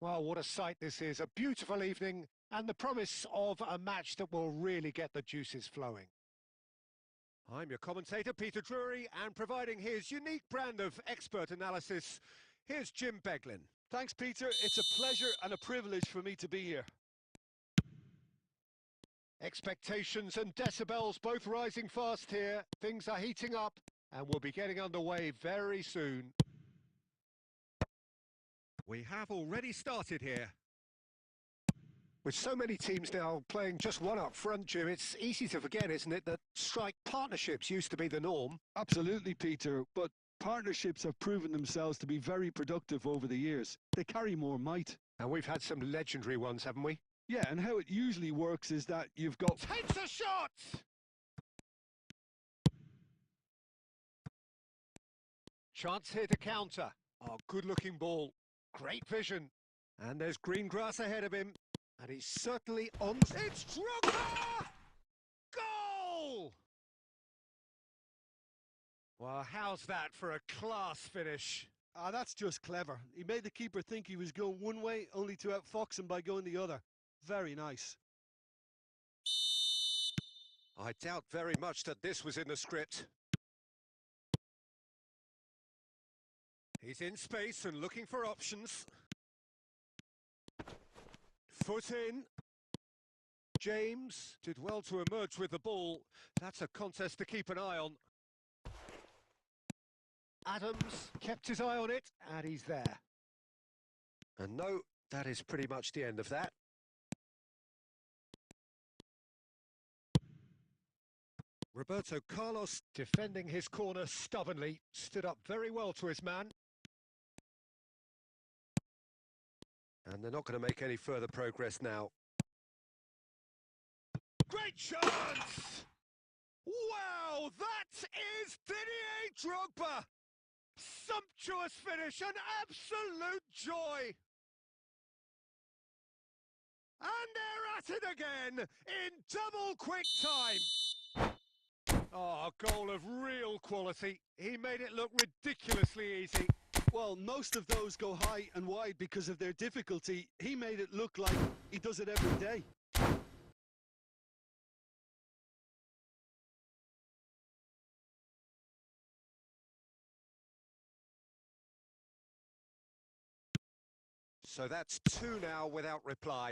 Well, what a sight this is. A beautiful evening and the promise of a match that will really get the juices flowing. I'm your commentator, Peter Drury, and providing his unique brand of expert analysis, here's Jim Beglin. Thanks, Peter. It's a pleasure and a privilege for me to be here. Expectations and decibels both rising fast here. Things are heating up and we'll be getting underway very soon. We have already started here. With so many teams now playing just one up front, Jim, it's easy to forget, isn't it, that strike partnerships used to be the norm? Absolutely, Peter, but partnerships have proven themselves to be very productive over the years. They carry more might. And we've had some legendary ones, haven't we? Yeah, and how it usually works is that you've got... Takes a shot! Chance here to counter. Oh, good-looking ball. Great vision. And there's green grass ahead of him. And he's certainly on... It's Drogba! Goal! Well, how's that for a class finish? That's just clever. He made the keeper think he was going one way, only to outfox him by going the other. Very nice. I doubt very much that this was in the script. He's in space and looking for options. Foot in. James did well to emerge with the ball. That's a contest to keep an eye on. Adams kept his eye on it, and he's there. And no, that is pretty much the end of that. Roberto Carlos, defending his corner stubbornly, stood up very well to his man. And they're not going to make any further progress now. Great chance! Wow, that is Didier Drogba! Sumptuous finish, an absolute joy! And they're at it again, in double quick time! Oh, a goal of real quality. He made it look ridiculously easy. Well, most of those go high and wide because of their difficulty. He made it look like he does it every day. So that's two now without reply.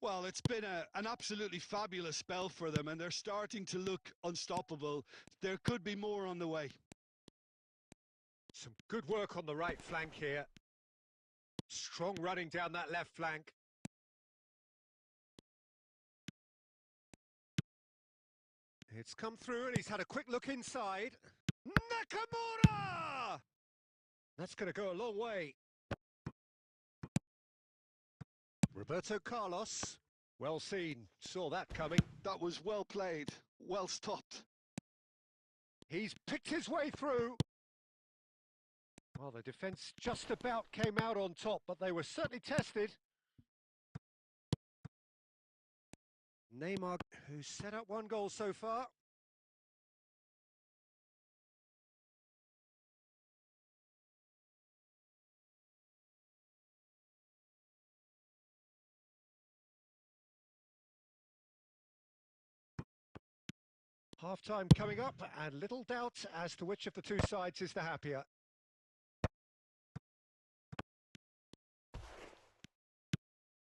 Well, it's been an absolutely fabulous spell for them, and they're starting to look unstoppable. There could be more on the way. Some good work on the right flank here. Strong running down that left flank. It's come through and he's had a quick look inside. Nakamura! That's going to go a long way. Roberto Carlos. Well seen. Saw that coming. That was well played. Well stopped. He's picked his way through. Well, the defence just about came out on top, but they were certainly tested. Neymar, who's set up one goal so far. Half-time coming up, and little doubt as to which of the two sides is the happier.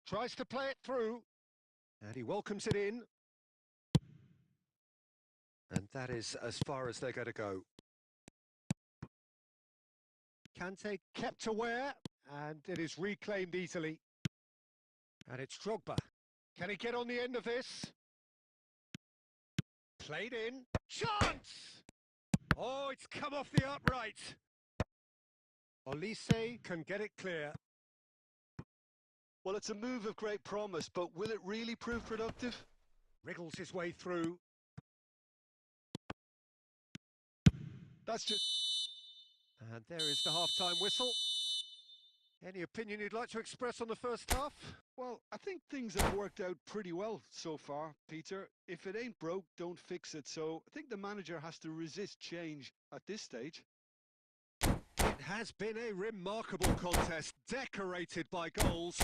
Tries to play it through, and he welcomes it in. And that is as far as they're going to go. Kante kept aware, and it is reclaimed easily. And it's Drogba. Can he get on the end of this? Played in. Chance! Oh, it's come off the upright. Olise can get it clear. Well, it's a move of great promise, but will it really prove productive? Wriggles his way through. That's just... And there is the half-time whistle. Any opinion you'd like to express on the first half? Well, I think things have worked out pretty well so far, Peter. If it ain't broke, don't fix it. So I think the manager has to resist change at this stage. It has been a remarkable contest, decorated by goals,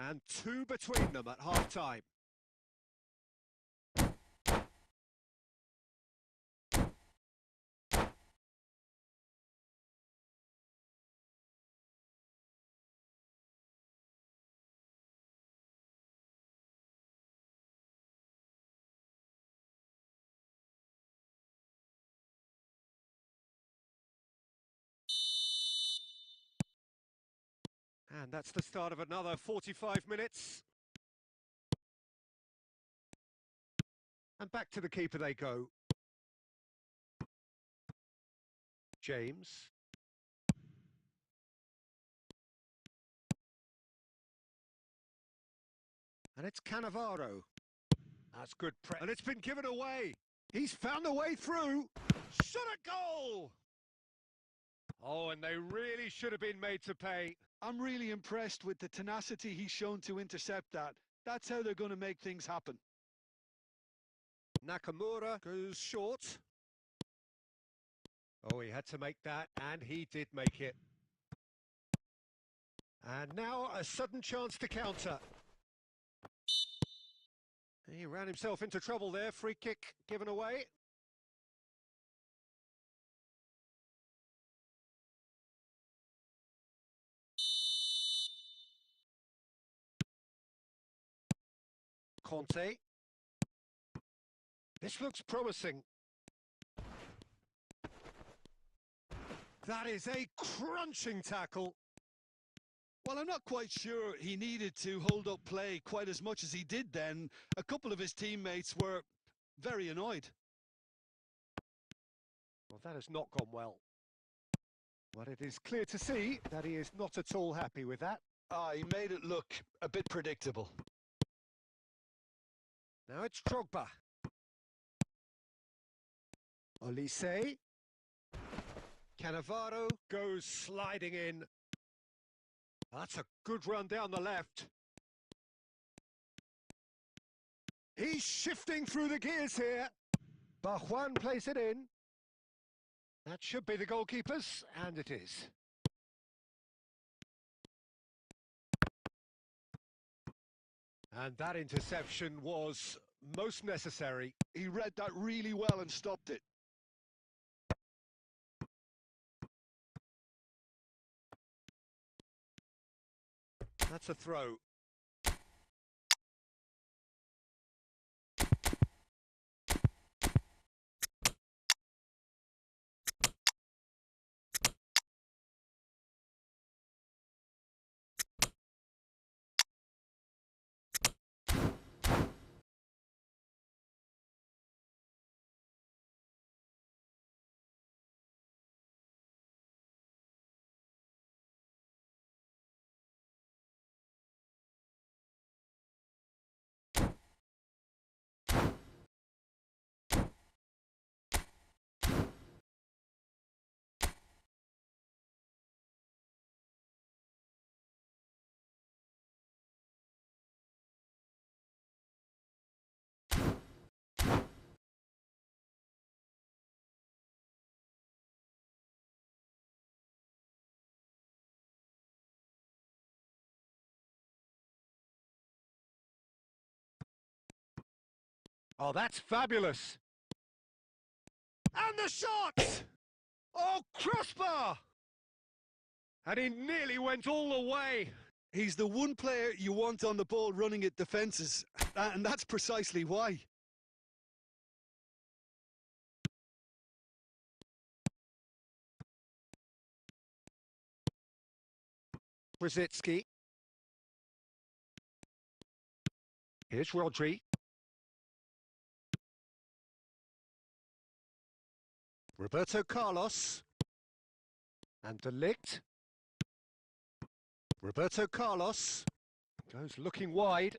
and 2 between them at half-time. And that's the start of another 45 minutes. And back to the keeper they go. James. And it's Cannavaro. That's good press. And it's been given away. He's found a way through. Shot a goal! Oh, and they really should have been made to pay. I'm really impressed with the tenacity he's shown to intercept that. That's how they're going to make things happen. Nakamura goes short. Oh, he had to make that, and he did make it. And now a sudden chance to counter. He ran himself into trouble there. Free kick given away. Conte. This looks promising. That is a crunching tackle. Well, I'm not quite sure he needed to hold up play quite as much as he did then. A couple of his teammates were very annoyed. Well, that has not gone well. But it is clear to see that he is not at all happy with that. He made it look a bit predictable. Now it's Drogba. Olise. Cannavaro goes sliding in. That's a good run down the left. He's shifting through the gears here. Bajuan plays it in. That should be the goalkeeper's, and it is. And that interception was most necessary. He read that really well and stopped it. That's a throw. Oh, that's fabulous. And the shot! Oh, crossbar! And he nearly went all the way. He's the one player you want on the ball running at defences, and that's precisely why. Brzezinski. Here's Rodri. Roberto Carlos. And De Ligt. Roberto Carlos. Goes looking wide.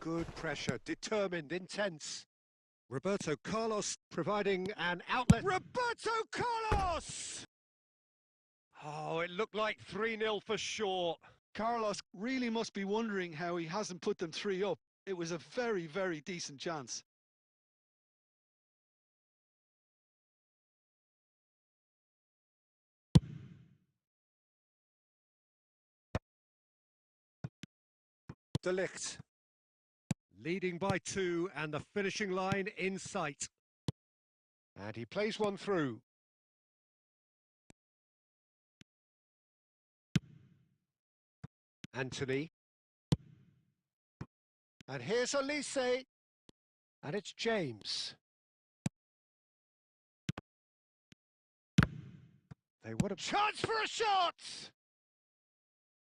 Good pressure, determined, intense. Roberto Carlos providing an outlet. Roberto Carlos! Oh, it looked like 3-0 for sure. Carlos really must be wondering how he hasn't put them 3 up. It was a very, very decent chance. De Ligt. Leading by 2 and the finishing line in sight. And he plays one through. Anthony. And here's Elise. And it's James. They would have... Chance for a shot!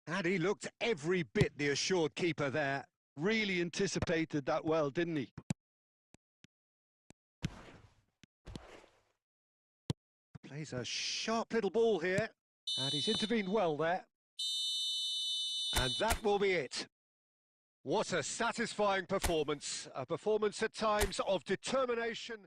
And he looked every bit the assured keeper there. Really anticipated that well, didn't he? Plays a sharp little ball here. And he's intervened well there. And that will be it. What a satisfying performance. A performance at times of determination.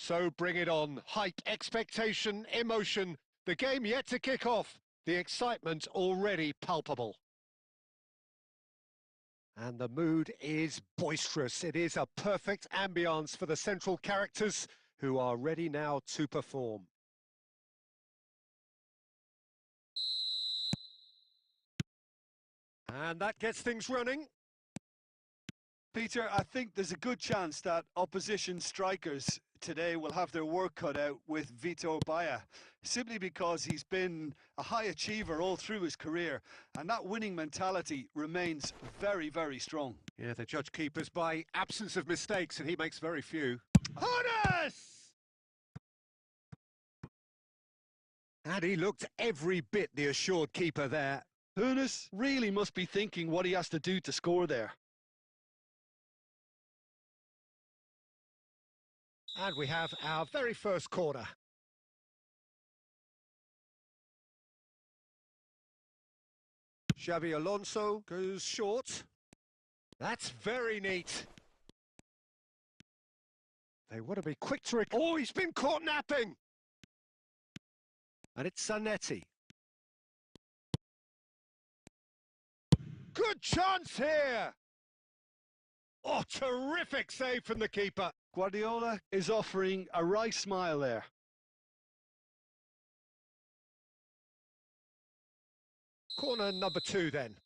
So bring it on. Hype, expectation, emotion. The game yet to kick off. The excitement already palpable. And the mood is boisterous. It is a perfect ambience for the central characters who are ready now to perform. And that gets things running. Peter, I think there's a good chance that opposition strikers today will have their work cut out with Vitor Baia, simply because he's been a high achiever all through his career, and that winning mentality remains very, very strong. Yeah, they judge keepers by absence of mistakes, and he makes very few. Harness! And he looked every bit the assured keeper there. Hoeneß really must be thinking what he has to do to score there. And we have our very first corner. Xabi Alonso goes short. That's very neat. They want to be quick to... Oh, he's been caught napping! And it's Zanetti. Good chance here! Oh, terrific save from the keeper. Guardiola is offering a wry smile there. Corner number 2 then.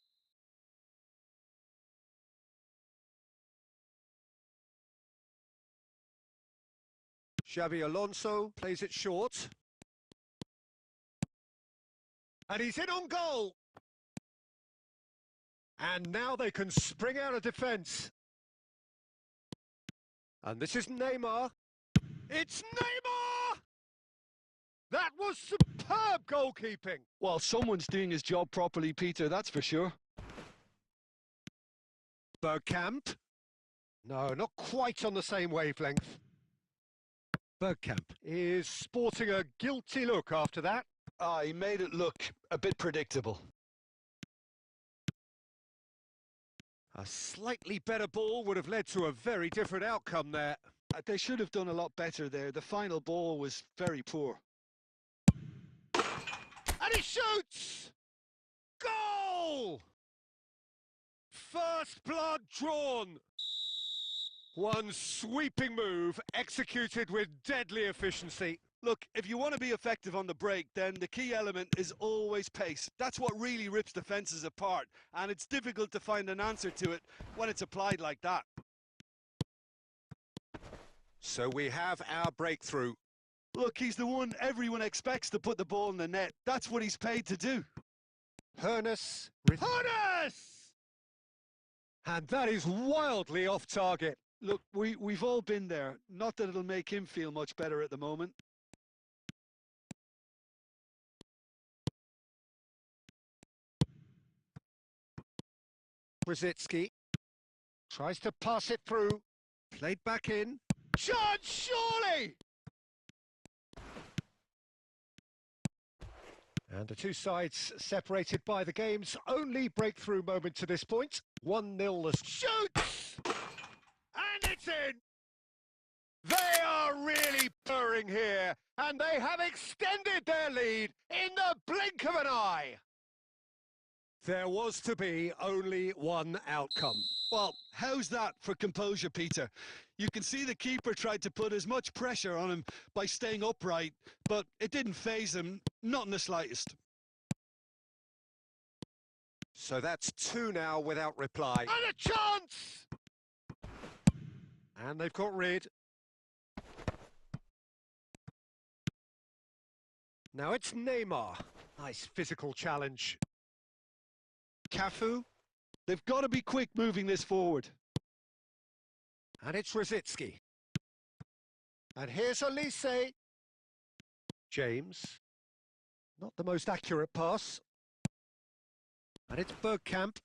Xabi Alonso plays it short. And he's in on goal. And now they can spring out of defence. And this is Neymar. It's Neymar! That was superb goalkeeping. Well, someone's doing his job properly, Peter, that's for sure. Bergkamp. No, not quite on the same wavelength. Bergkamp is sporting a guilty look after that. He made it look a bit predictable. A slightly better ball would have led to a very different outcome there. They should have done a lot better there. The final ball was very poor. And he shoots! Goal! First blood drawn. One sweeping move executed with deadly efficiency. Look, if you want to be effective on the break, then the key element is always pace. That's what really rips defences apart, and it's difficult to find an answer to it when it's applied like that. So we have our breakthrough. Look, he's the one everyone expects to put the ball in the net. That's what he's paid to do. Hoeneß! And that is wildly off target. Look, we've all been there. Not that it'll make him feel much better at the moment. Brzezinski tries to pass it through. Played back in. Chance, surely! And the two sides separated by the game's only breakthrough moment to this point. 1-0. Shoots! And it's in! They are really purring here, and they have extended their lead in the blink of an eye. There was to be only one outcome. Well, how's that for composure, Peter? You can see the keeper tried to put as much pressure on him by staying upright, but it didn't faze him, not in the slightest. So that's 2 now without reply. And a chance! And they've got rid. Now it's Neymar. Nice physical challenge. Cafu. They've got to be quick moving this forward. And it's Brzezinski. And here's Elise. James. Not the most accurate pass. And it's Bergkamp.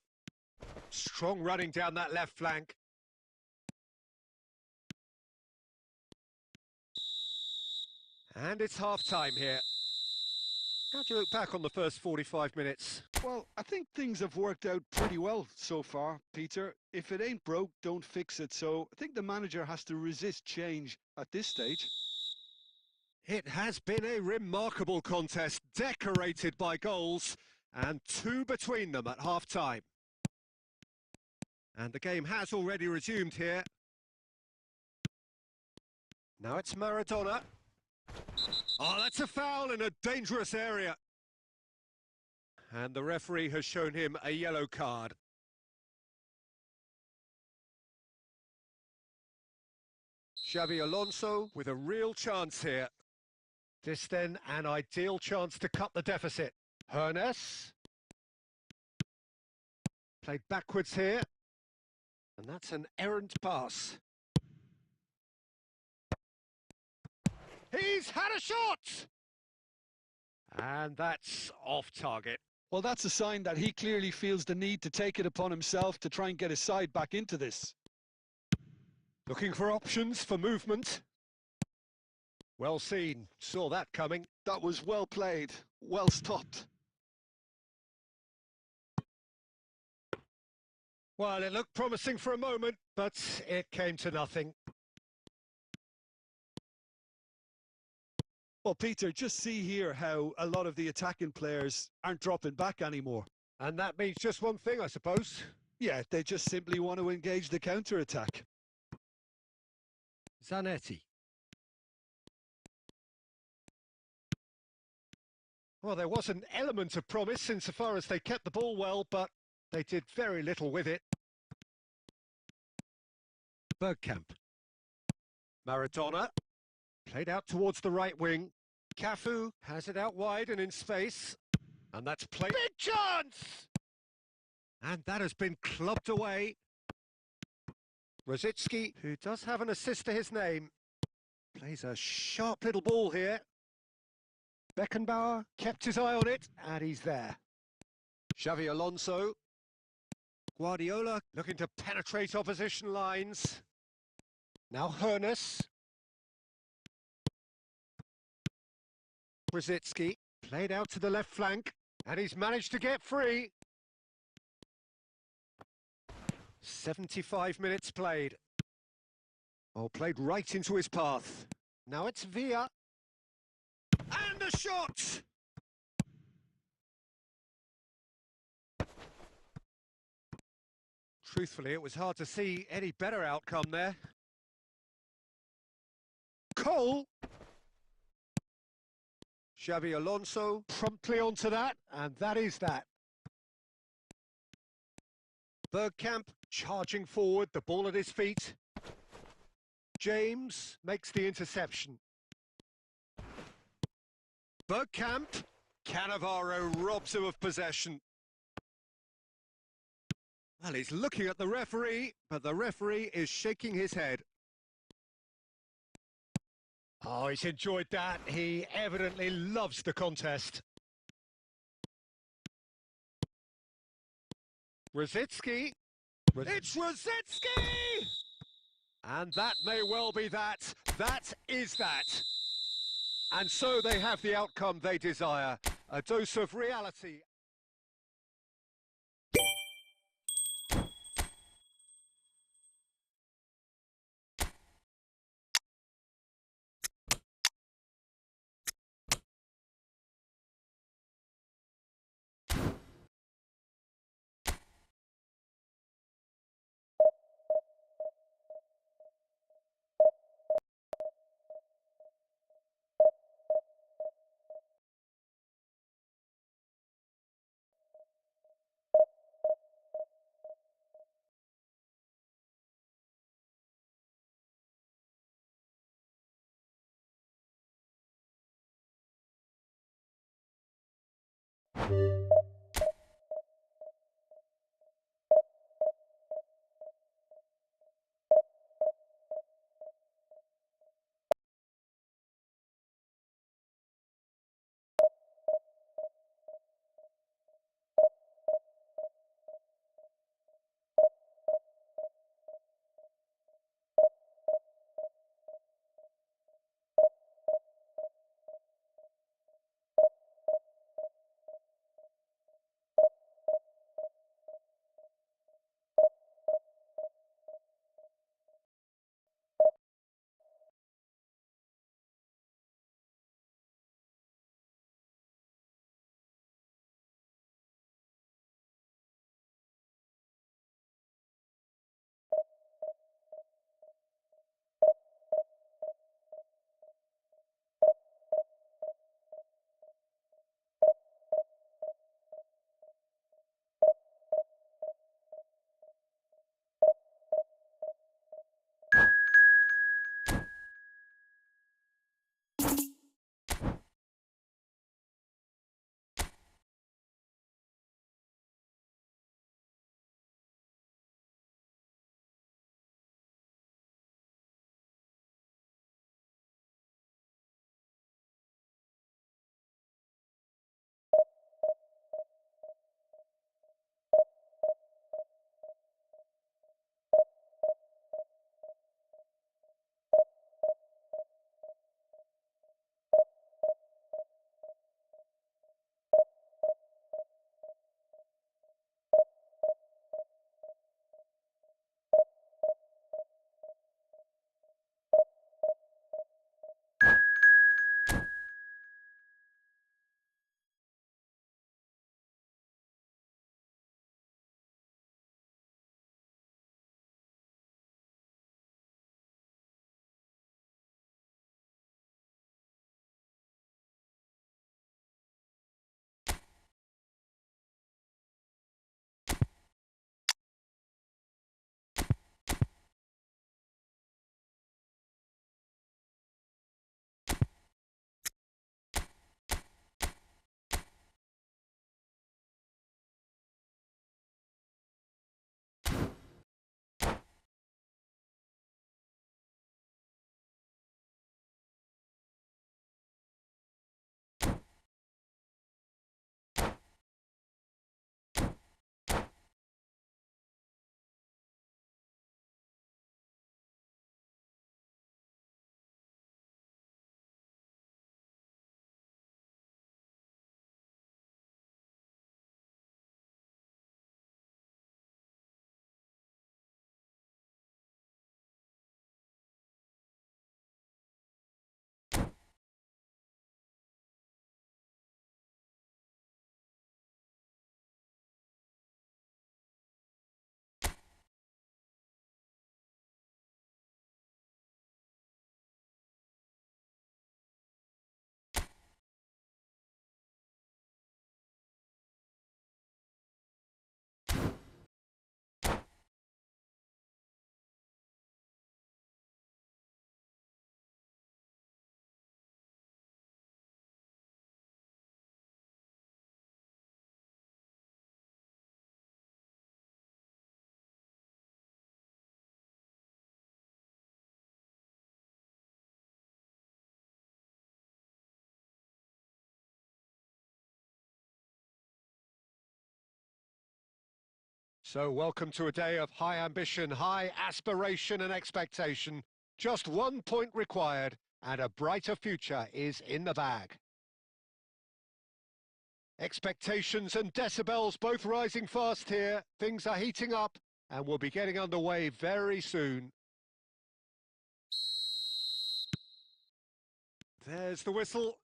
Strong running down that left flank. And it's half-time here. How do you look back on the first 45 minutes? Well, I think things have worked out pretty well so far, Peter. If it ain't broke, don't fix it. So I think the manager has to resist change at this stage. It has been a remarkable contest, decorated by goals, and two between them at half-time. And the game has already resumed here. Now it's Maradona. Oh, that's a foul in a dangerous area. And the referee has shown him a yellow card. Xabi Alonso with a real chance here. This then an ideal chance to cut the deficit. Hernes. Played backwards here. And that's an errant pass. He's had a shot! And that's off target. Well, that's a sign that he clearly feels the need to take it upon himself to try and get his side back into this. Looking for options for movement. Well seen, saw that coming. That was well played, well stopped. Well, it looked promising for a moment, but it came to nothing. Well, Peter, just see here how a lot of the attacking players aren't dropping back anymore. And that means just one thing, I suppose. Yeah, they just simply want to engage the counter-attack. Zanetti. Well, there was an element of promise insofar as they kept the ball well, but they did very little with it. Bergkamp. Maradona. Played out towards the right wing. Cafu has it out wide and in space. And that's played. Big chance! And that has been clubbed away. Rosicki, who does have an assist to his name, plays a sharp little ball here. Beckenbauer kept his eye on it, and he's there. Xabi Alonso. Guardiola looking to penetrate opposition lines. Now Hernes. Rosicki played out to the left flank, and he's managed to get free. 75 minutes played. Oh, played right into his path. Now it's Villa. And a shot! Truthfully, it was hard to see any better outcome there. Cole! Xabi Alonso promptly onto that, and that is that. Bergkamp charging forward, the ball at his feet. James makes the interception. Bergkamp. Cannavaro robs him of possession. Well, he's looking at the referee, but the referee is shaking his head. Oh, he's enjoyed that. He evidently loves the contest. Rosicki. It's Rosicki! And that may well be that. That is that. And so they have the outcome they desire. A dose of reality. So welcome to a day of high ambition, high aspiration and expectation. Just 1 point required and a brighter future is in the bag. Expectations and decibels both rising fast here. Things are heating up and we'll be getting underway very soon. There's the whistle.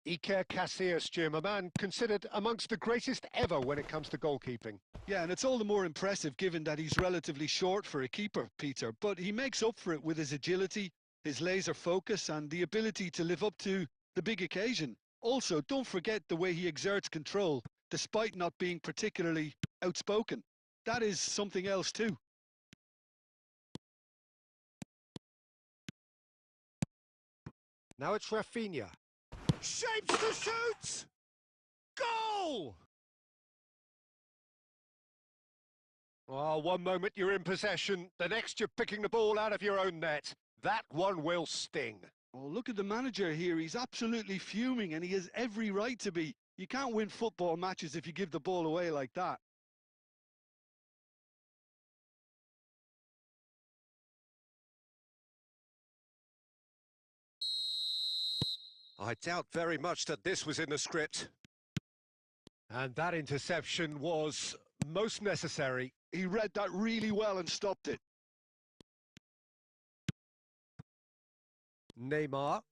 Iker Casillas, Jim, a man considered amongst the greatest ever when it comes to goalkeeping. Yeah, and it's all the more impressive given that he's relatively short for a keeper, Peter. But he makes up for it with his agility, his laser focus and the ability to live up to the big occasion. Also, don't forget the way he exerts control, despite not being particularly outspoken. That is something else too. Now it's Rafinha. Shapes to shoot! Goal! Oh, one moment you're in possession, the next you're picking the ball out of your own net. That one will sting. Oh, look at the manager here. He's absolutely fuming and he has every right to be. You can't win football matches if you give the ball away like that. I doubt very much that this was in the script. And that interception was most necessary. He read that really well and stopped it. Neymar.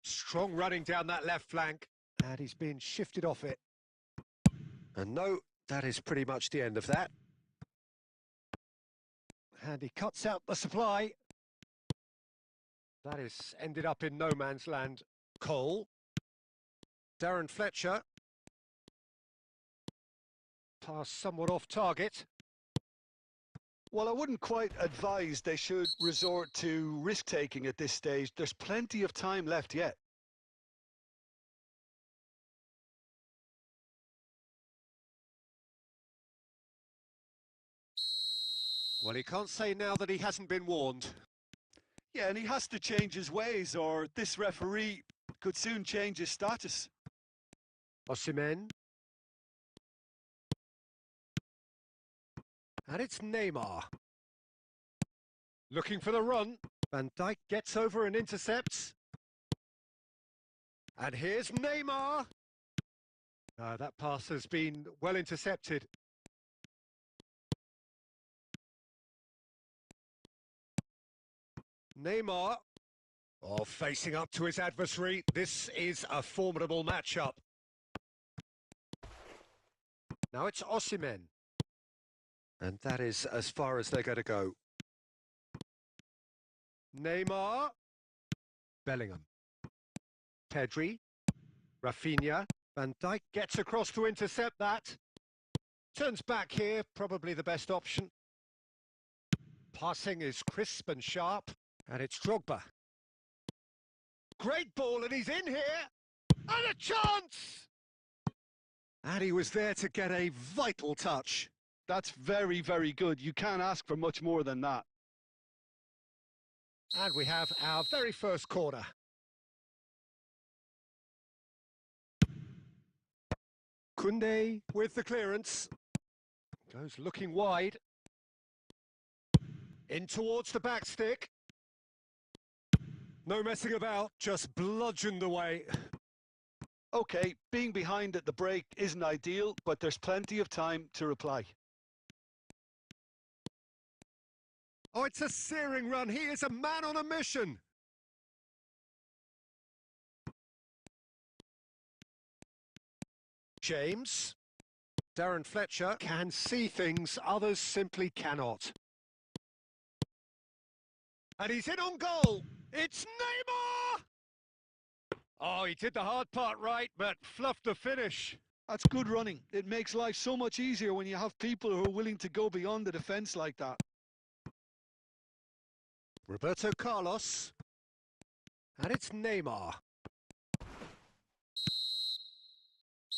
Strong running down that left flank. And he's been shifted off it. And no, that is pretty much the end of that. And he cuts out the supply. That is ended up in no man's land. Cole. Darren Fletcher. Pass somewhat off target. Well, I wouldn't quite advise they should resort to risk-taking at this stage. There's plenty of time left yet. Well, he can't say now that he hasn't been warned. Yeah, and he has to change his ways or this referee could soon change his status. Osimhen. And it's Neymar. Looking for the run. Van Dijk gets over and intercepts. And here's Neymar. That pass has been well intercepted. Neymar. Oh, facing up to his adversary. This is a formidable matchup. Now it's Osimhen. And that is as far as they're going to go. Neymar. Bellingham. Pedri. Rafinha. Van Dijk gets across to intercept that. Turns back here, probably the best option. Passing is crisp and sharp. And it's Drogba. Great ball, and he's in here. And a chance! And he was there to get a vital touch. That's very, very good. You can't ask for much more than that. And we have our very first corner. Koundé with the clearance. Goes looking wide. In towards the back stick. No messing about, just bludgeoned away. Okay, being behind at the break isn't ideal, but there's plenty of time to reply. Oh, it's a searing run. He is a man on a mission. James. Darren Fletcher can see things others simply cannot. And he's in on goal. It's Neymar! Oh, he did the hard part right, but fluffed the finish. That's good running. It makes life so much easier when you have people who are willing to go beyond the defence like that. Roberto Carlos. And it's Neymar.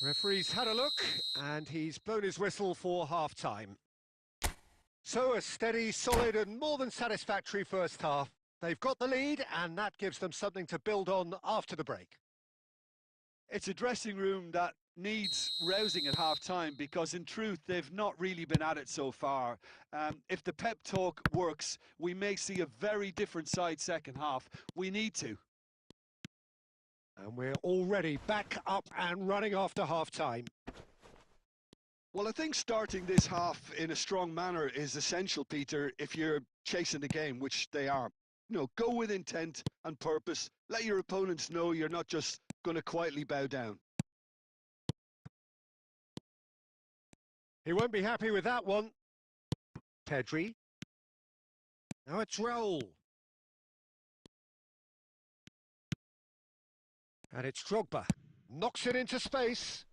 Referee's had a look, and he's blown his whistle for half-time. So a steady, solid and more than satisfactory first half. They've got the lead, and that gives them something to build on after the break. It's a dressing room that needs rousing at half-time because, in truth, they've not really been at it so far. If the pep talk works, we may see a very different side second half. We need to. And we're already back up and running after half-time. Well, I think starting this half in a strong manner is essential, Peter, if you're chasing the game, which they are. Go with intent and purpose. Let your opponents know you're not just going to quietly bow down. He won't be happy with that one. Pedri. Now it's Raul. And it's Drogba. Knocks it into space.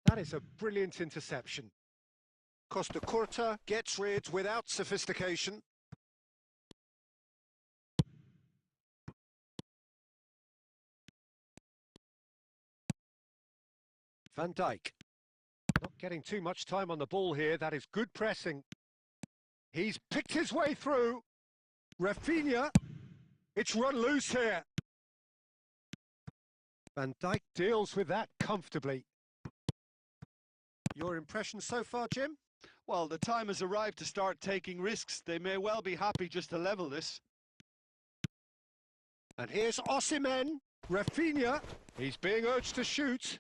That is a brilliant interception. Costa Curta gets rid without sophistication. Van Dijk. Not getting too much time on the ball here. That is good pressing. He's picked his way through. Rafinha. It's run loose here. Van Dijk deals with that comfortably. Your impression so far, Jim? Well, the time has arrived to start taking risks. They may well be happy just to level this. And here's Osimhen. Rafinha. He's being urged to shoot.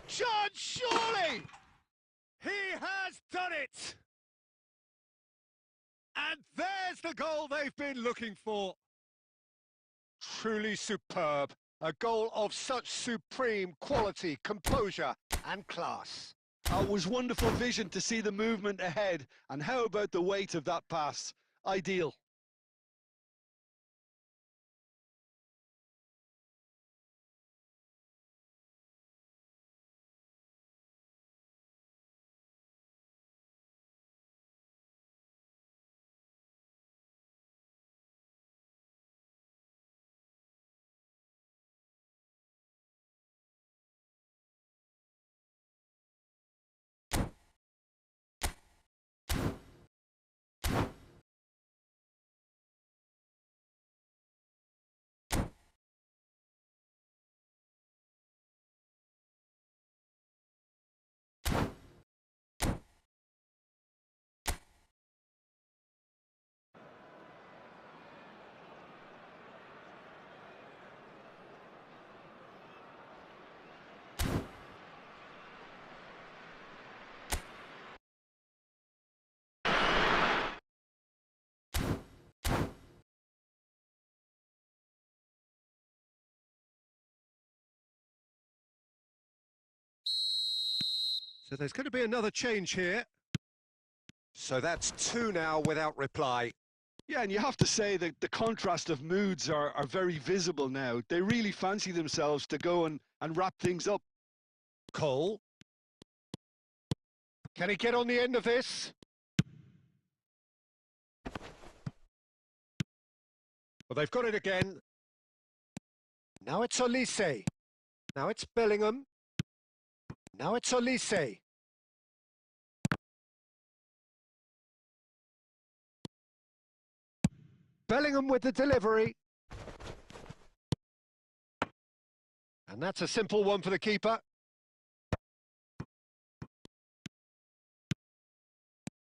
Chance, surely! He has done it! And there's the goal they've been looking for. Truly superb. A goal of such supreme quality, composure and class. It was wonderful vision to see the movement ahead. And how about the weight of that pass? Ideal. So there's going to be another change here. So that's two now without reply. Yeah, and you have to say that the contrast of moods are very visible now. They really fancy themselves to go and wrap things up. Cole. Can he get on the end of this? Well, they've got it again. Now it's Olise. Now it's Bellingham. Now it's Olise. Bellingham with the delivery. And that's a simple one for the keeper.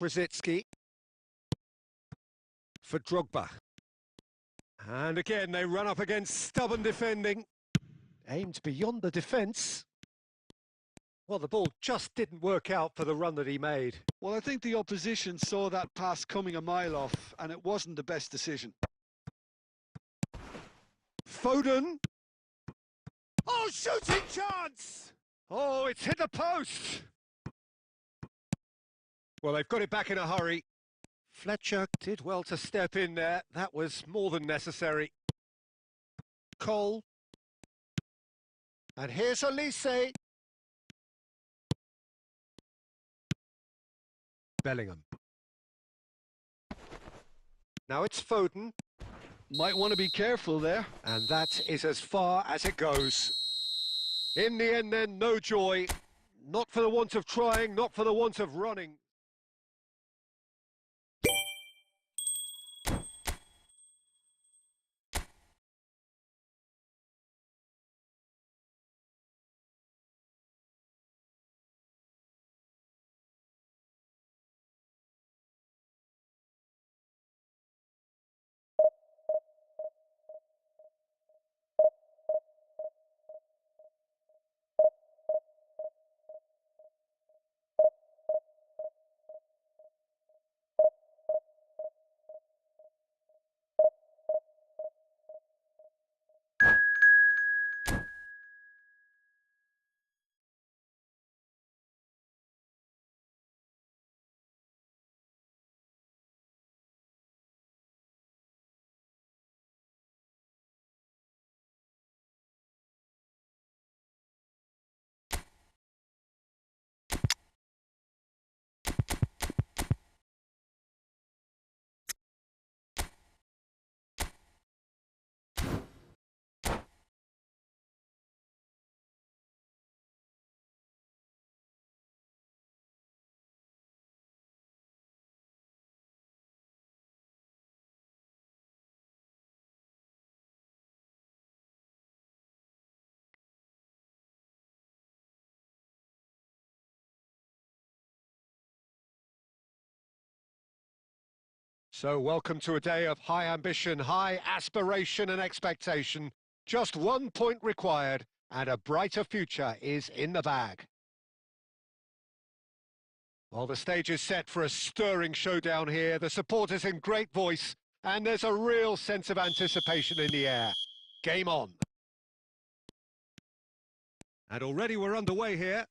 Brzezinski. For Drogba. And again, they run up against stubborn defending. Aimed beyond the defence. Well, the ball just didn't work out for the run that he made. Well, I think the opposition saw that pass coming a mile off, and it wasn't the best decision. Foden. Oh, shooting chance! Oh, it's hit the post! Well, they've got it back in a hurry. Fletcher did well to step in there. That was more than necessary. Cole. And here's Olise. Bellingham. Now it's Foden. Might want to be careful there. And that is as far as it goes. In the end then, no joy. Not for the want of trying, not for the want of running. So welcome to a day of high ambition, high aspiration and expectation. Just 1 point required and a brighter future is in the bag. Well, the stage is set for a stirring showdown here. The supporters in great voice and there's a real sense of anticipation in the air. Game on. And already we're underway here.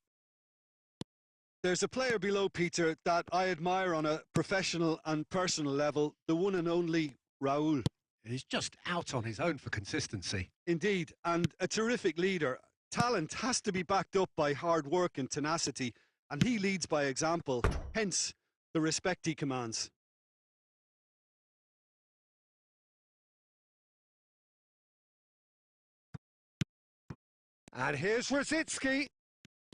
There's a player below, Peter, that I admire on a professional and personal level, the one and only Raul. He's just out on his own for consistency. Indeed, and a terrific leader. Talent has to be backed up by hard work and tenacity, and he leads by example, hence the respect he commands. And here's Rosicki.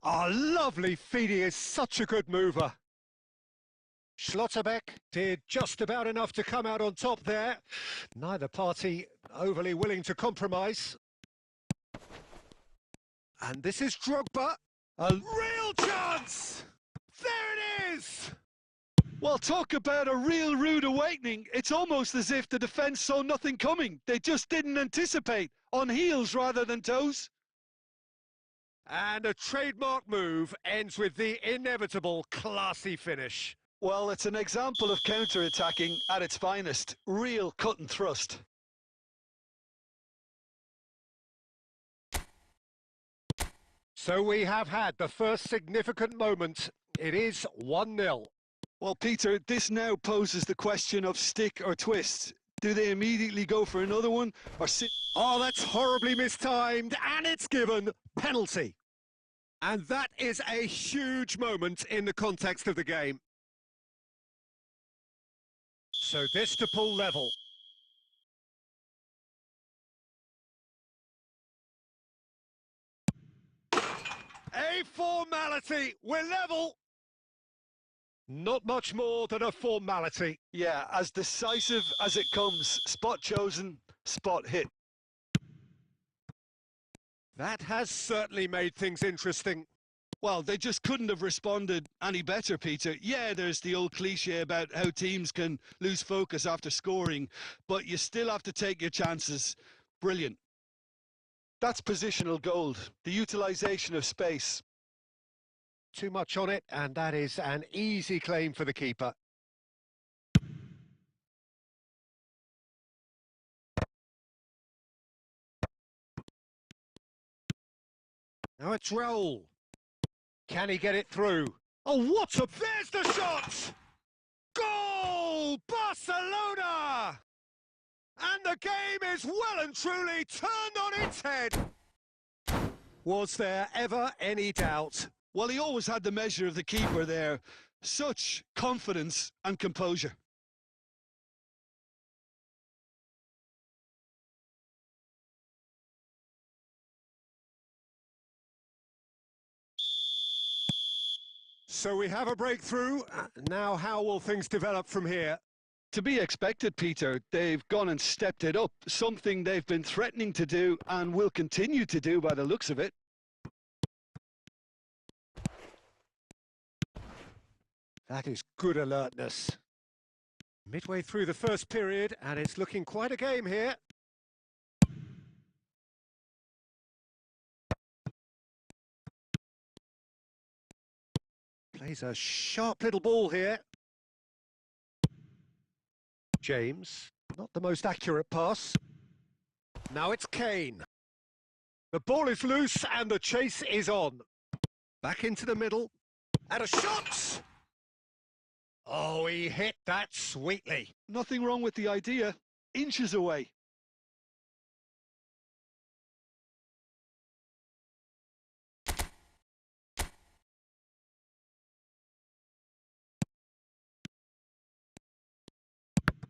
Oh, lovely feed. He is such a good mover. Schlotterbeck did just about enough to come out on top there. Neither party overly willing to compromise. And this is Drogba. A real chance! There it is! Well, talk about a real rude awakening. It's almost as if the defence saw nothing coming. They just didn't anticipate, on heels rather than toes. And a trademark move ends with the inevitable classy finish. Well, it's an example of counter-attacking at its finest. Real cut and thrust. So we have had the first significant moment. It is 1-0. Well, Peter, this now poses the question of stick or twist. Do they immediately go for another one or sit? Oh, that's horribly mistimed, and it's given penalty. And that is a huge moment in the context of the game. So this to pull level. A formality. We're level. Not much more than a formality. Yeah, as decisive as it comes. Spot chosen, spot hit. That has certainly made things interesting. Well, they just couldn't have responded any better, Peter. Yeah, there's the old cliche about how teams can lose focus after scoring, but you still have to take your chances. Brilliant. That's positional gold, the utilisation of space. Too much on it, and that is an easy claim for the keeper. Now it's Raul. Can he get it through? Oh, what a... There's the shot! Goal! Barcelona! And the game is well and truly turned on its head. Was there ever any doubt? Well, he always had the measure of the keeper there. Such confidence and composure. So we have a breakthrough. Now how will things develop from here? To be expected, Peter. They've gone and stepped it up. Something they've been threatening to do and will continue to do by the looks of it. That is good alertness. Midway through the first period, and it's looking quite a game here. Plays a sharp little ball here. James, not the most accurate pass. Now it's Kane. The ball is loose and the chase is on. Back into the middle. And a shot! Oh, he hit that sweetly. Nothing wrong with the idea. Inches away.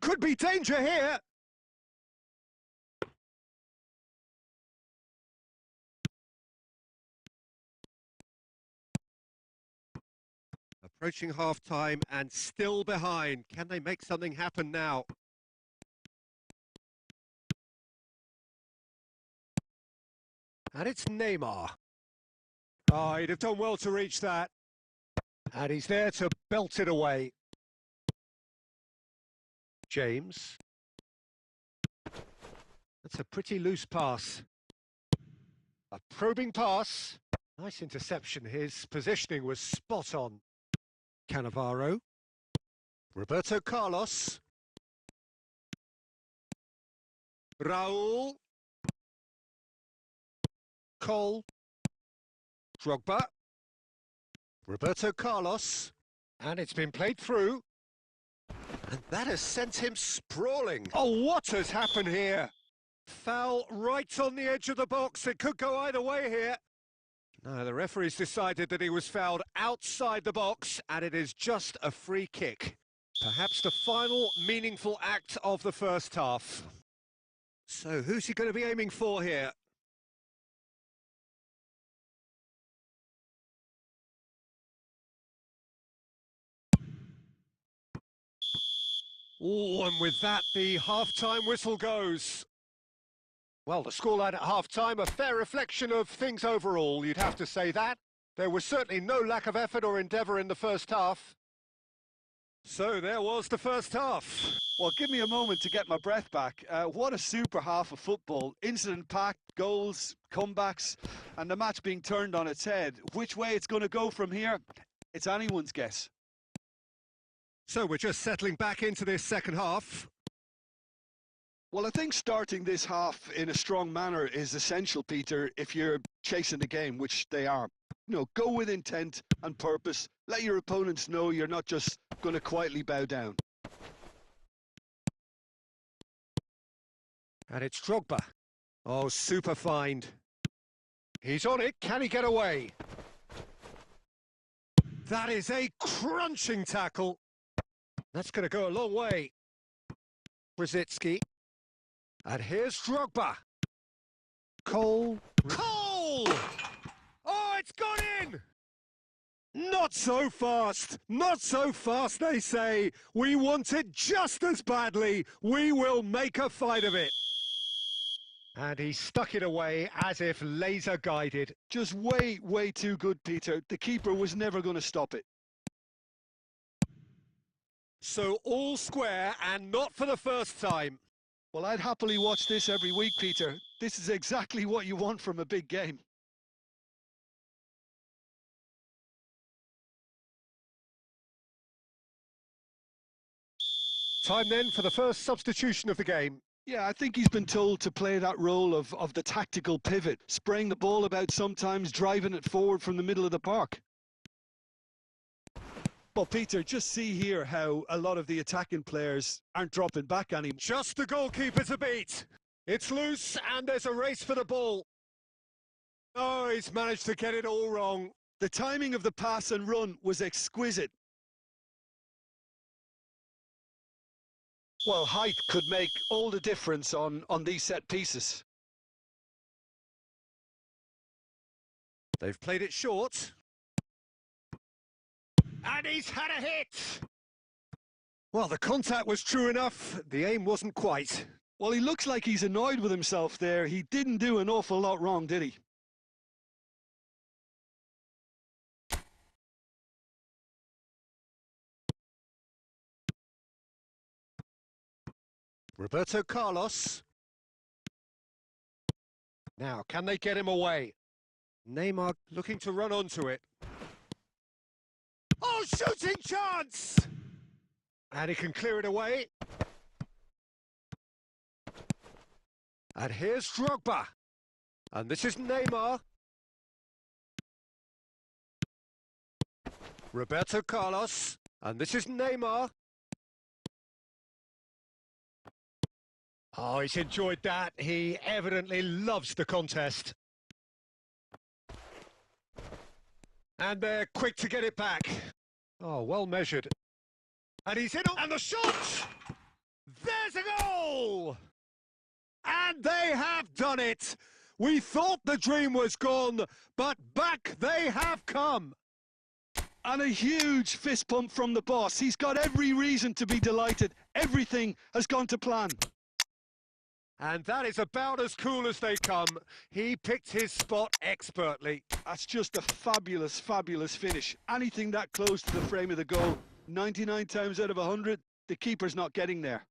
Could be danger here. Approaching half-time and still behind. Can they make something happen now? And it's Neymar. Oh, he'd have done well to reach that. And he's there to belt it away. James. That's a pretty loose pass. A probing pass. Nice interception. His positioning was spot on. Cannavaro. Roberto Carlos. Raul. Cole. Drogba. Roberto Carlos. And it's been played through. And that has sent him sprawling. Oh, what has happened here? Foul right on the edge of the box. It could go either way here. No, the referee's decided that he was fouled outside the box, and it is just a free kick. Perhaps the final meaningful act of the first half. So who's he going to be aiming for here? Oh, and with that, the half-time whistle goes. Well, the scoreline at half-time, a fair reflection of things overall, you'd have to say that. There was certainly no lack of effort or endeavour in the first half. So there was the first half. Well, give me a moment to get my breath back. What a super half of football. Incident-packed, goals, comebacks, and the match being turned on its head. Which way it's going to go from here, it's anyone's guess. So we're just settling back into this second half. Well, I think starting this half in a strong manner is essential, Peter, if you're chasing the game, which they are. You know, go with intent and purpose. Let your opponents know you're not just going to quietly bow down. And it's Drogba. Oh, super find. He's on it. Can he get away? That is a crunching tackle. That's going to go a long way. Brzezinski. And here's Drogba. Cole. Cole! Oh, it's gone in! Not so fast. Not so fast, they say. We want it just as badly. We will make a fight of it. And he stuck it away as if laser guided. Just way too good, Peter. The keeper was never going to stop it. So all square, and not for the first time. Well, I'd happily watch this every week, Peter. This is exactly what you want from a big game. Time then for the first substitution of the game. Yeah, I think he's been told to play that role of the tactical pivot, spraying the ball about sometimes, driving it forward from the middle of the park. Well, Peter, just see here how a lot of the attacking players aren't dropping back anymore. Just the goalkeeper to beat. It's loose and there's a race for the ball. Oh, he's managed to get it all wrong. The timing of the pass and run was exquisite. Well, height could make all the difference on these set pieces. They've played it short. And he's had a hit! Well, the contact was true enough. The aim wasn't quite. Well, he looks like he's annoyed with himself there. He didn't do an awful lot wrong, did he? Roberto Carlos. Now, can they get him away? Neymar looking to run onto it. Oh, shooting chance! And he can clear it away. And here's Drogba. And this is Neymar. Roberto Carlos. And this is Neymar. Oh, he's enjoyed that. He evidently loves the contest. And they're quick to get it back. Oh, well measured. And he's in, and the shot! There's a goal! And they have done it! We thought the dream was gone, but back they have come. And a huge fist pump from the boss. He's got every reason to be delighted. Everything has gone to plan. And that is about as cool as they come. He picked his spot expertly. That's just a fabulous finish. Anything that close to the frame of the goal, 99 times out of 100, the keeper's not getting there.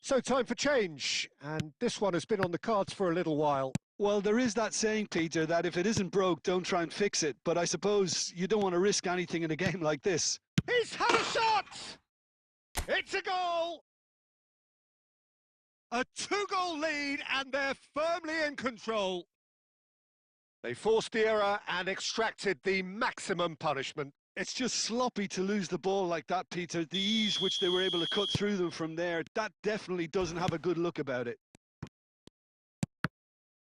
So time for change, and this one has been on the cards for a little while. Well, there is that saying, Peter, that if it isn't broke, don't try and fix it. But I suppose you don't want to risk anything in a game like this. He's had a shot! It's a goal! A 2-goal lead, and they're firmly in control. They forced the error and extracted the maximum punishment. It's just sloppy to lose the ball like that, Peter. The ease which they were able to cut through them from there, that definitely doesn't have a good look about it.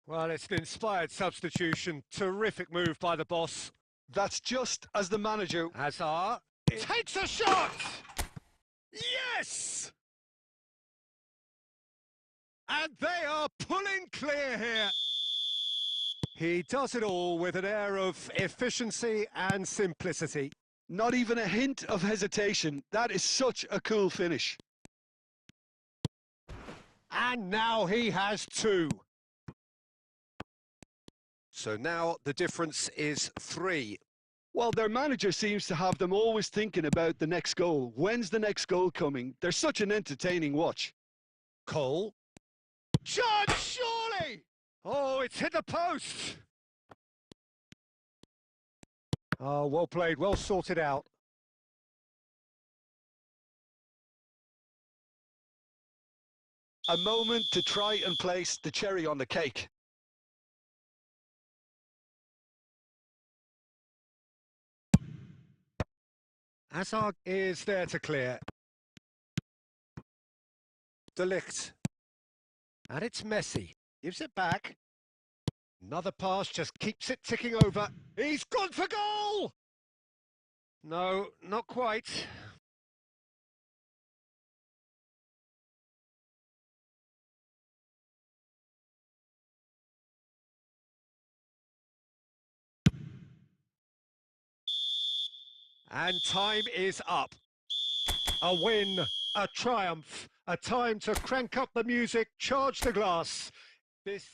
Well, it's an inspired substitution. Terrific move by the boss. That's just as the manager... Hazard takes a shot! Yes! And they are pulling clear here. He does it all with an air of efficiency and simplicity. Not even a hint of hesitation. That is such a cool finish. And now he has 2. So now the difference is 3. Well, their manager seems to have them always thinking about the next goal. When's the next goal coming? They're such an entertaining watch. Cole. Judge, surely! Oh, it's hit the post! Oh, well played, well sorted out. A moment to try and place the cherry on the cake. Hazard is there to clear. De Ligt. And it's Messi. Gives it back. Another pass just keeps it ticking over. He's gone for goal! No, not quite. And time is up. A win, a triumph, a time to crank up the music, charge the glass. This...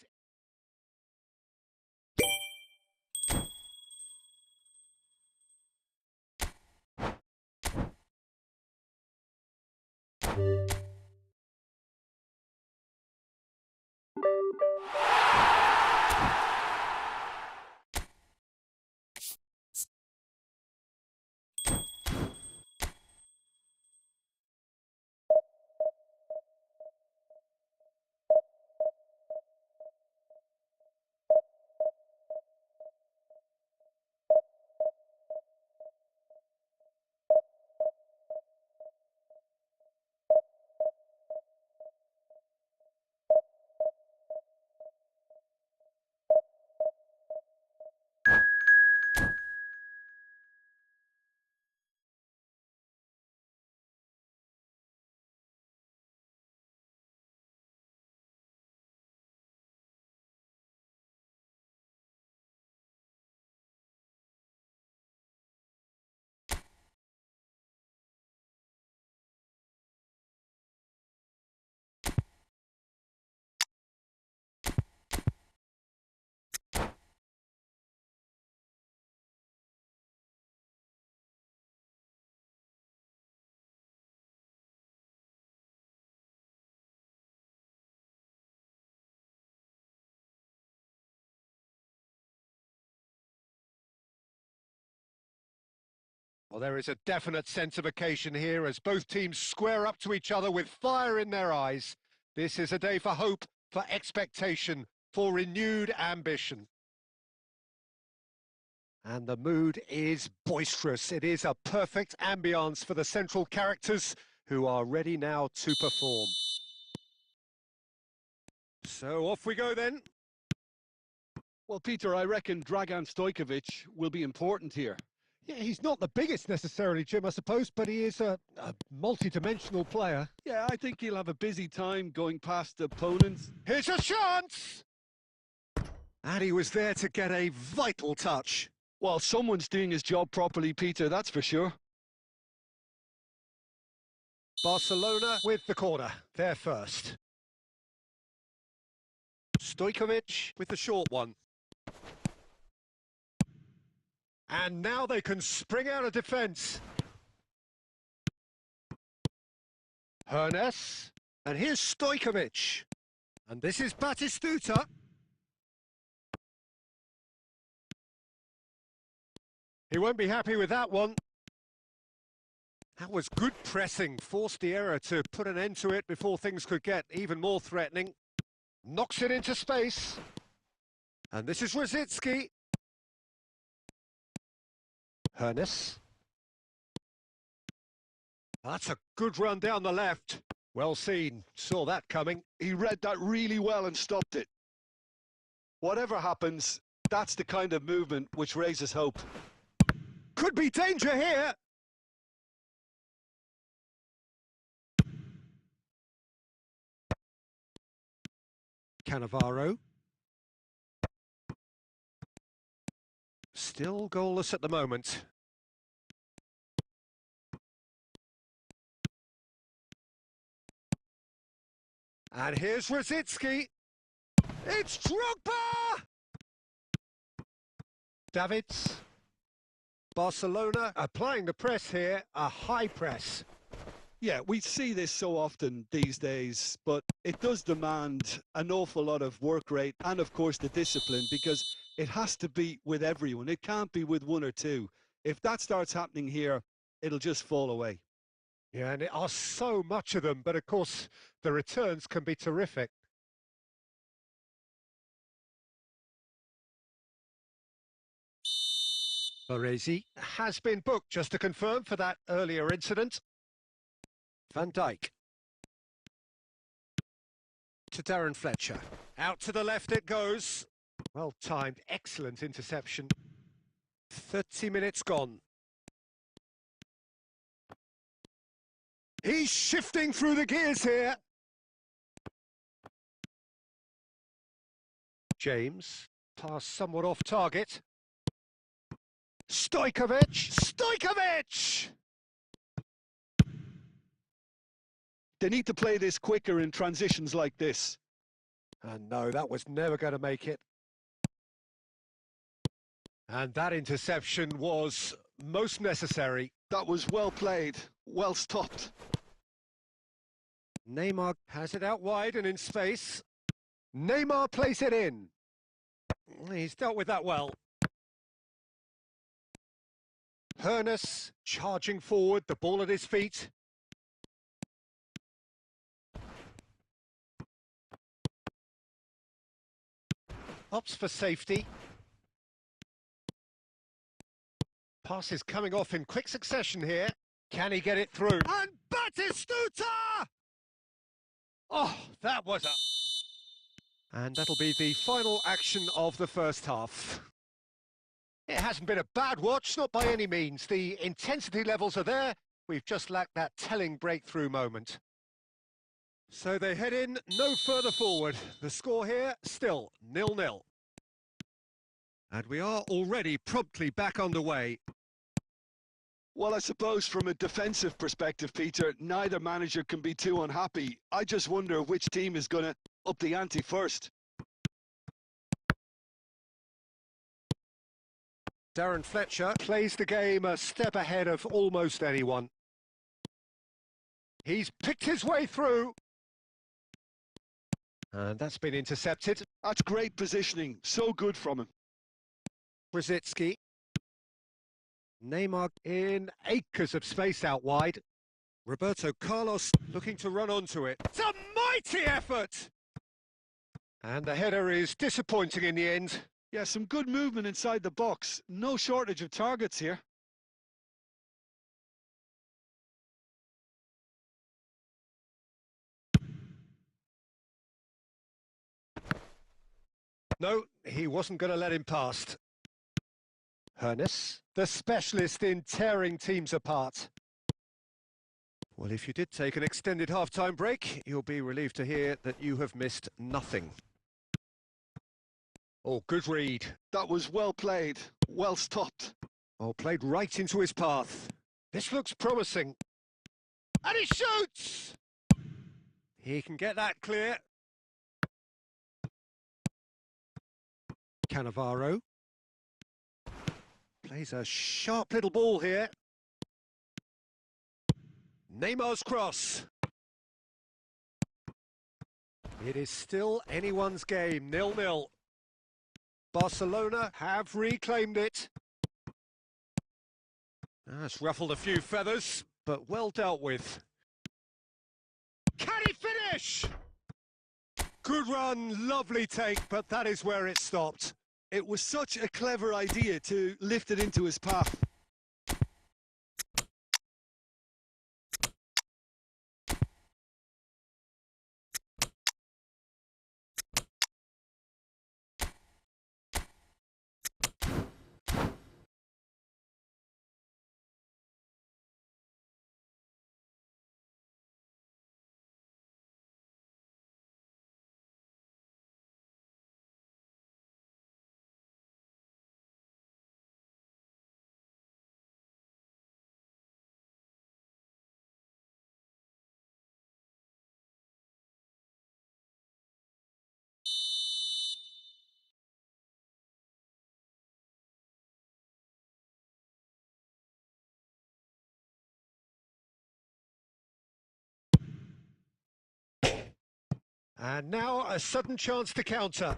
Well, there is a definite sense of occasion here as both teams square up to each other with fire in their eyes. This is a day for hope, for expectation, for renewed ambition. And the mood is boisterous. It is a perfect ambience for the central characters who are ready now to perform. So off we go then. Well, Peter, I reckon Dragan Stojkovic will be important here. Yeah, he's not the biggest necessarily, Jim, I suppose, but he is a multi-dimensional player. Yeah, I think he'll have a busy time going past opponents. Here's a chance! And he was there to get a vital touch. Well, someone's doing his job properly, Peter, that's for sure. Barcelona with the corner, they're first. Stojkovic with the short one. And now they can spring out of defence. Hernes, And here's Stojkovic. And this is Batistuta. He won't be happy with that one. That was good pressing, forced the error to put an end to it before things could get even more threatening. Knocks it into space. And this is Rosicki. Hernes. That's a good run down the left. Well seen, saw that coming. He read that really well and stopped it. Whatever happens, that's the kind of movement which raises hope. Could be danger here. Cannavaro. Still goalless at the moment. And here's Rosicki. It's Drogba! Davids. Barcelona applying the press here, a high press. Yeah, we see this so often these days, but it does demand an awful lot of work rate and, of course, the discipline, because it has to be with everyone. It can't be with one or two. If that starts happening here, it'll just fall away. Yeah, and there are so much of them, but of course, the returns can be terrific. Baresi has been booked, just to confirm, for that earlier incident. Van Dijk. To Darren Fletcher. Out to the left it goes. Well timed, excellent interception. 30 minutes gone. He's shifting through the gears here. James, pass somewhat off target. Stojkovic! Stojkovic! They need to play this quicker in transitions like this. And no, that was never going to make it. And that interception was most necessary. That was well played, well stopped. Neymar has it out wide and in space. Neymar plays it in. He's dealt with that well. Hernes charging forward, the ball at his feet. Opts for safety. Pass is coming off in quick succession here. Can he get it through? And Batistuta! Oh, that was a... And that'll be the final action of the first half. It hasn't been a bad watch, not by any means. The intensity levels are there. We've just lacked that telling breakthrough moment. So they head in no further forward. The score here, still 0-0. And we are already promptly back underway. Well, I suppose from a defensive perspective, Peter, neither manager can be too unhappy. I just wonder which team is going to up the ante first. Darren Fletcher plays the game a step ahead of almost anyone. He's picked his way through. And that's been intercepted. That's great positioning. So good from him. Rosicki. Neymar in acres of space out wide. Roberto Carlos looking to run onto it. It's a mighty effort! And the header is disappointing in the end. Yeah, some good movement inside the box. No shortage of targets here. No, he wasn't going to let him past. Hernes, the specialist in tearing teams apart. Well, if you did take an extended half-time break, you'll be relieved to hear that you have missed nothing. Oh, good read. That was well played, well stopped. Oh, played right into his path. This looks promising. And he shoots! He can get that clear. Cannavaro. Plays a sharp little ball here. Neymar's cross. It is still anyone's game, 0-0. Barcelona have reclaimed it. It's ruffled a few feathers, but well dealt with. Can he finish? Good run, lovely take, but that is where it stopped. It was such a clever idea to lift it into his path. And now a sudden chance to counter.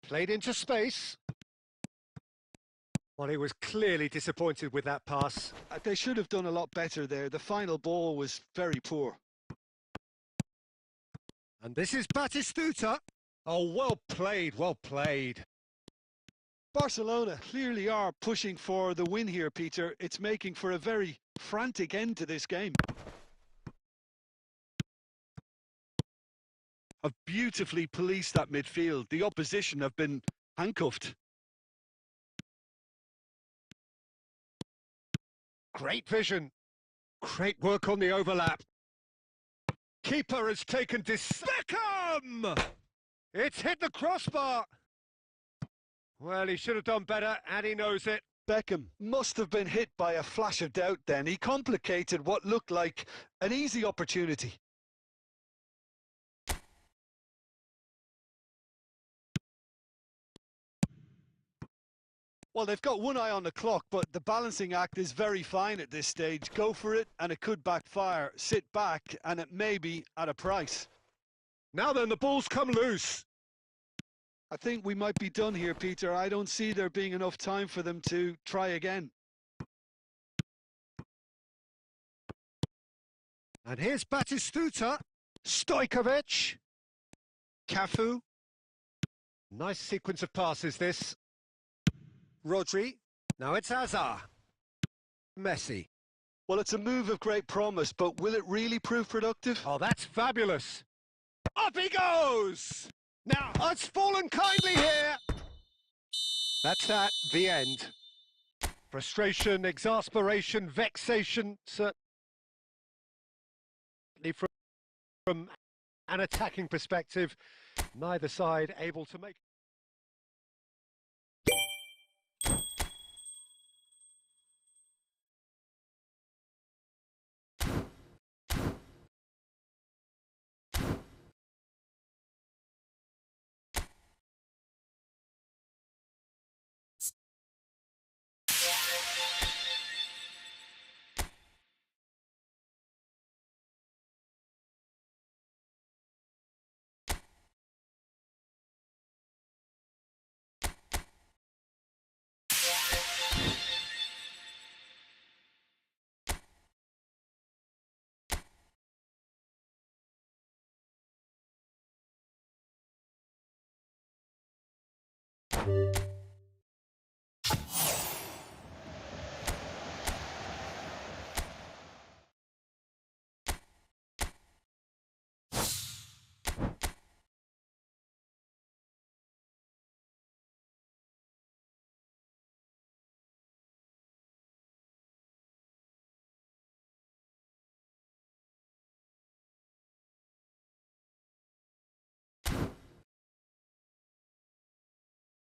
Played into space. Well, he was clearly disappointed with that pass. They should have done a lot better there. The final ball was very poor. And this is Batistuta. Oh, well played, well played. Barcelona clearly are pushing for the win here, Peter. It's making for a very frantic end to this game. Have beautifully policed that midfield. The opposition have been handcuffed. Great vision. Great work on the overlap. Keeper has taken Beckham! It's hit the crossbar. Well, he should have done better, and he knows it. Beckham must have been hit by a flash of doubt then. He complicated what looked like an easy opportunity. Well, they've got one eye on the clock, but the balancing act is very fine at this stage. Go for it, and it could backfire. Sit back, and it may be at a price. Now then, the ball's come loose. I think we might be done here, Peter. I don't see there being enough time for them to try again. And here's Batistuta. Stojkovic. Cafu. Nice sequence of passes, this. Rodri. Now it's Hazard. Messi. Well, it's a move of great promise, but will it really prove productive? Oh, that's fabulous. Up he goes! Now, it's fallen kindly here. That's that, the end. Frustration, exasperation, vexation, certainly from an attacking perspective, neither side able to make...